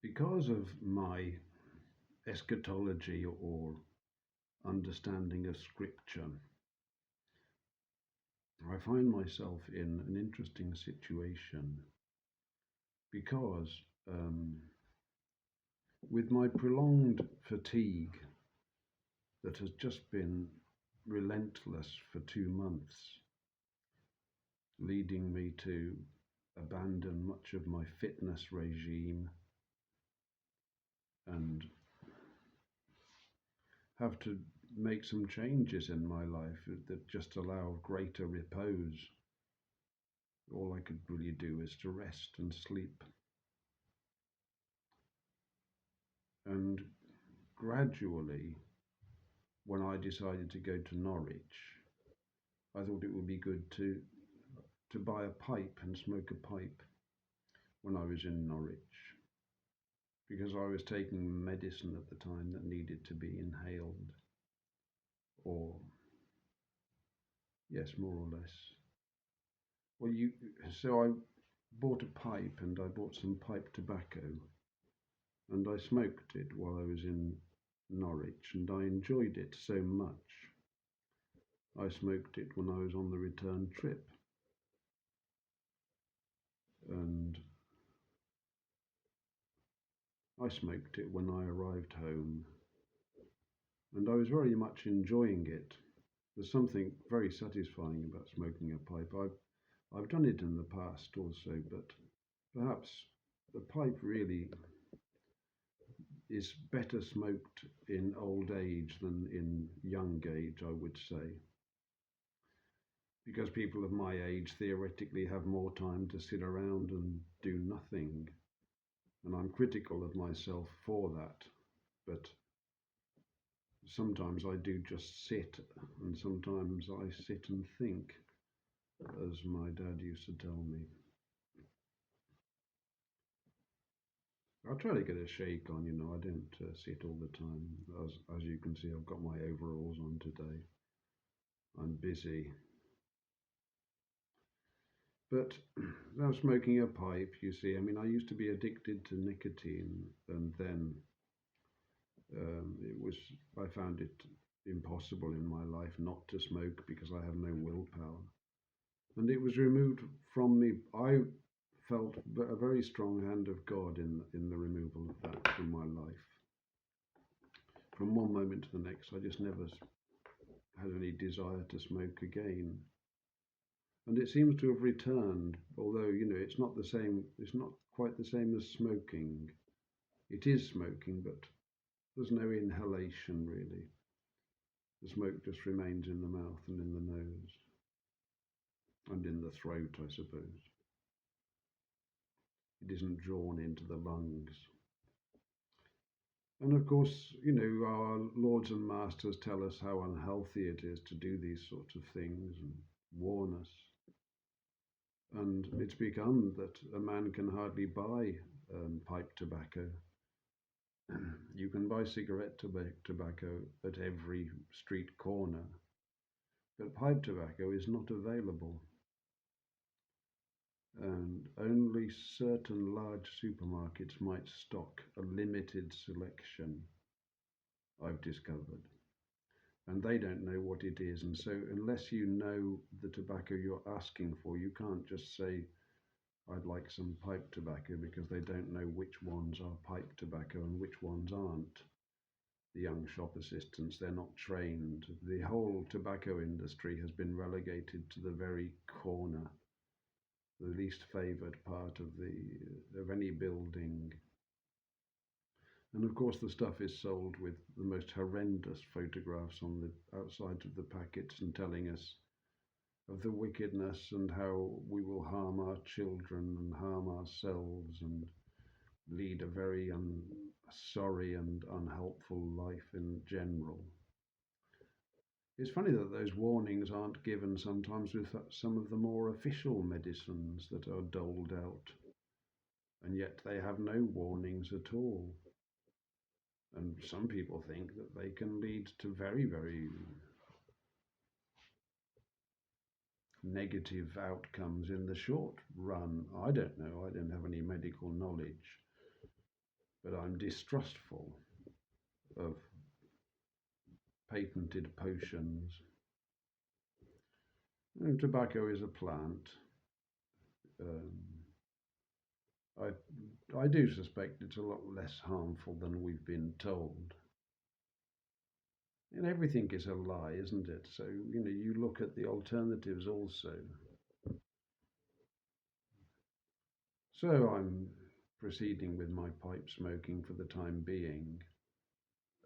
Because of my eschatology or understanding of scripture, I find myself in an interesting situation because with my prolonged fatigue that has just been relentless for 2 months, leading me to abandon much of my fitness regime and have to make some changes in my life that just allow greater repose. All I could really do is to rest and sleep. And gradually, when I decided to go to Norwich, I thought it would be good to buy a pipe and smoke a pipe when I was in Norwich, because I was taking medicine at the time that needed to be inhaled, or yes, more or less. Well, so I bought a pipe and I bought some pipe tobacco and I smoked it while I was in Norwich and I enjoyed it so much. I smoked it when I was on the return trip and I smoked it when I arrived home and I was very much enjoying it. There's something very satisfying about smoking a pipe. I've done it in the past also, but perhaps the pipe really is better smoked in old age than in young age, I would say, because people of my age theoretically have more time to sit around and do nothing. And I'm critical of myself for that. But sometimes I do just sit, and sometimes I sit and think, as my dad used to tell me. I try to get a shake on, I don't sit all the time. As you can see, I've got my overalls on today. I'm busy. But now smoking a pipe, you see, I mean, I used to be addicted to nicotine, and then I found it impossible in my life not to smoke because I have no willpower. And it was removed from me. I felt a very strong hand of God in the removal of that from my life. From one moment to the next, I just never had any desire to smoke again. And it seems to have returned, although, it's not the same, it's not quite the same as smoking. It is smoking, but there's no inhalation really. The smoke just remains in the mouth and in the nose and in the throat, I suppose. It isn't drawn into the lungs. And of course, our lords and masters tell us how unhealthy it is to do these sorts of things and warn us. And it's become that a man can hardly buy pipe tobacco. You can buy cigarette tobacco at every street corner, but pipe tobacco is not available. And only certain large supermarkets might stock a limited selection, I've discovered. And they don't know what it is. And so, unless you know the tobacco you're asking for, you can't just say, I'd like some pipe tobacco, because they don't know which ones are pipe tobacco and which ones aren't. The young shop assistants, they're not trained. The whole tobacco industry has been relegated to the very corner, the least favoured part of any building. And of course, the stuff is sold with the most horrendous photographs on the outside of the packets and telling us of the wickedness and how we will harm our children and harm ourselves and lead a very sorry and unhelpful life in general. It's funny that those warnings aren't given sometimes with some of the more official medicines that are doled out, and yet they have no warnings at all. And some people think that they can lead to very, very negative outcomes in the short run. I don't know. I don't have any medical knowledge. but I'm distrustful of patented potions. And tobacco is a plant. I do suspect it's a lot less harmful than we've been told. And everything is a lie, isn't it? So, you look at the alternatives also. So I'm proceeding with my pipe smoking for the time being.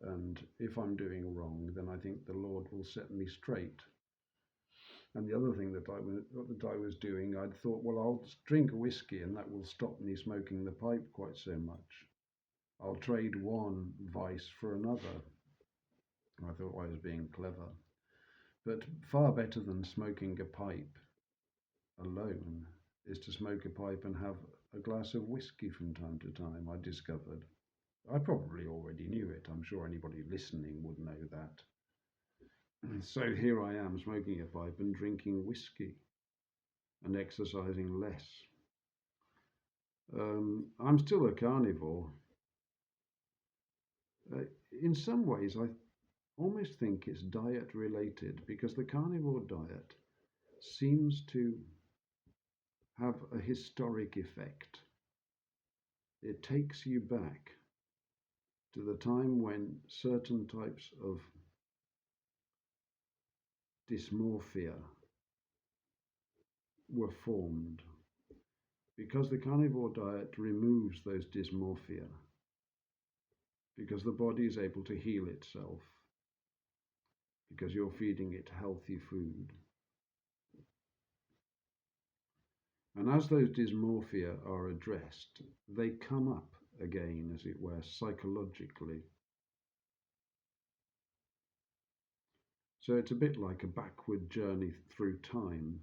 And if I'm doing wrong, then I think the Lord will set me straight. And the other thing that I was doing, I'd thought, well, I'll drink whiskey and that will stop me smoking the pipe quite so much. I'll trade one vice for another. I thought I was being clever. But far better than smoking a pipe alone is to smoke a pipe and have a glass of whiskey from time to time, I discovered. I probably already knew it. I'm sure anybody listening would know that. So here I am smoking a pipe and drinking whiskey and exercising less. I'm still a carnivore. In some ways, I almost think it's diet related because the carnivore diet seems to have a historic effect. It takes you back to the time when certain types of dysmorphia were formed. Because the carnivore diet removes those dysmorphia, because the body is able to heal itself, because you're feeding it healthy food. And as those dysmorphia are addressed, they come up again, as it were, psychologically. So it's a bit like a backward journey through time.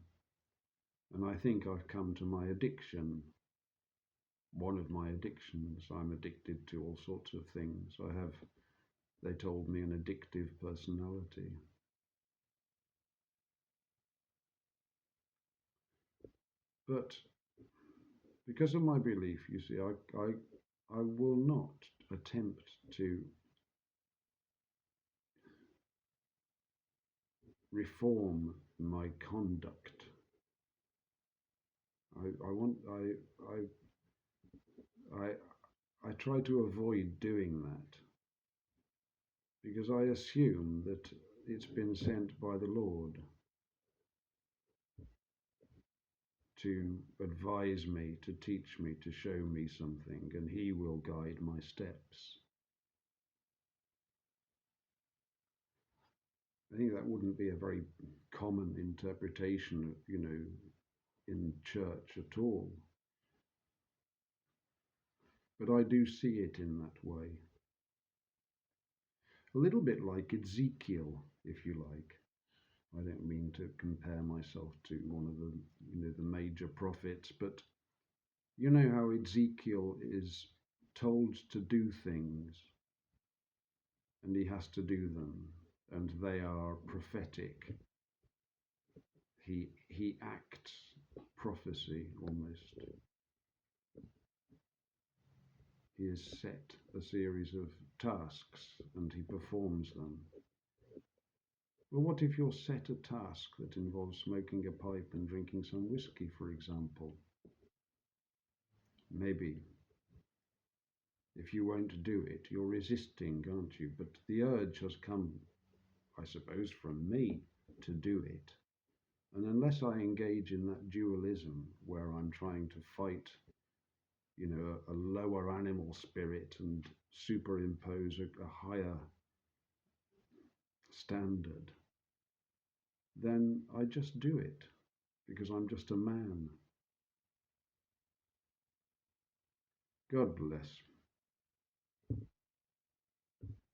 And I think I've come to my addiction. One of my addictions. I'm addicted to all sorts of things. They told me, an addictive personality. But because of my belief, you see, I will not attempt to reform my conduct. I try to avoid doing that because I assume that it's been sent by the Lord to advise me, to teach me, to show me something, and He will guide my steps. I think that wouldn't be a very common interpretation, in church at all. But I do see it in that way. A little bit like Ezekiel, if you like. I don't mean to compare myself to one of the major prophets, but you know how Ezekiel is told to do things and he has to do them, and they are prophetic. He acts prophecy almost. He is set a series of tasks and he performs them. Well, what if you're set a task that involves smoking a pipe and drinking some whiskey, for example? Maybe if you won't do it, you're resisting, aren't you? But the urge has come, I suppose, from me to do it. And unless I engage in that dualism where I'm trying to fight, a lower animal spirit and superimpose a higher standard, then I just do it because I'm just a man. God bless.